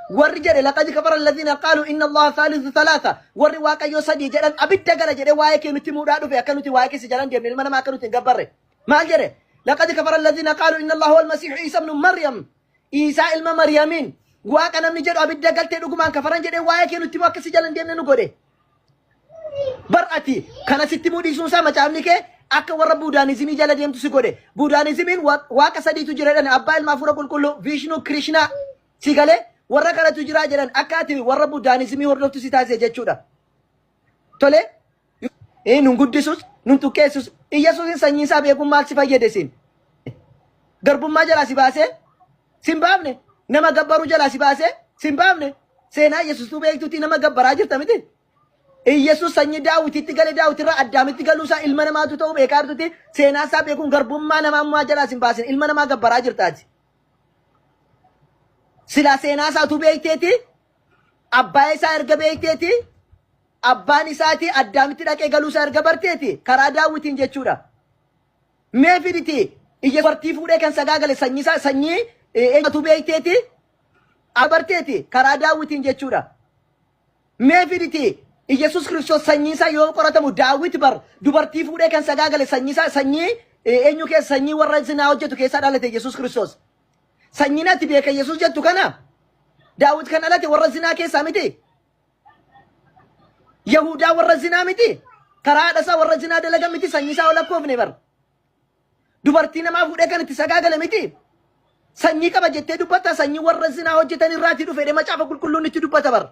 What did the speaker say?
ورجال لقد كفر الذين قالوا إن الله ثالث ثلاثة ورواك يصدي جلن أبد جل جل وايك نتمودادو في أكنو توايك سجلن دي من ما كانوا تنقبره ما جري لقد كفر الذين قالوا إن الله هو المسيح عيسى ابن مريم عيسى ابن مريم واك أنا من جل أبد جل تدوق من كفرن جل وايك نتموك سجلن دي من نقوله برأتي كان ستمودي سوسا ما تعملك أك ورا بودانيزمي جل ديم تسقوله بودانيزمين واك سدي تجري أبا المفروض كله فيشنو كريشنا سيقاله warra kana tujira jiran akati warra budanismi hordoftu sitaase jechuudha tole nun guddisus nun tukeessus iyyesuusin sanyii isaa beekuun maal si fayyadesin garbummaa jalaa si baase sin baafne nama gabbaru jalaa si baase sin baafne seenaa yesuustuu beektutti nama gabbaraa jirta miti iyyesuus sanyii daawititti gale daawitirraa addaamitti galuusaa ilma namaatu ta'uu beekaartutti seenaa isaa beekuun garbummaa namaa jalaa sin baasin ilma namaa gabbaraa jirtaati sila seenaa isaatu beekteeti abbaa isaa erga beekteeti abbaan isaati addaamitti dhaqee galuu isaa erga barteeti karaa daawitiin jechuudha mee fiditi iyya bartii fuudhee kan sagaagale sanyii isaa sanyii eenyatu beekteeti abarteeti karaa daawitiin jechuudha mee fiditi Yesus Kristos sanyii isaa yoo qoratamu daawit bar dubartii fuudhee kan sagaagale sanyii isaa sanyii eenyu keessa sanyii warra zinaa hojjetu keessa dhalate Yesus Kristos sanyina tibeka Yesus jettu kana Daawit kan alate warra zinaa keessa miti Yahuda warra zinaa miti karaa dhasa warra zinaa dalaga miti sanyisaa wala koofne bar dubartii namaa fuudhee kan itti sagaagale miti sanyii qaba jettee dubbata sanyii warra zinaa hojjetan irraati dhufe macaafa qulqulluun itti dubbata bar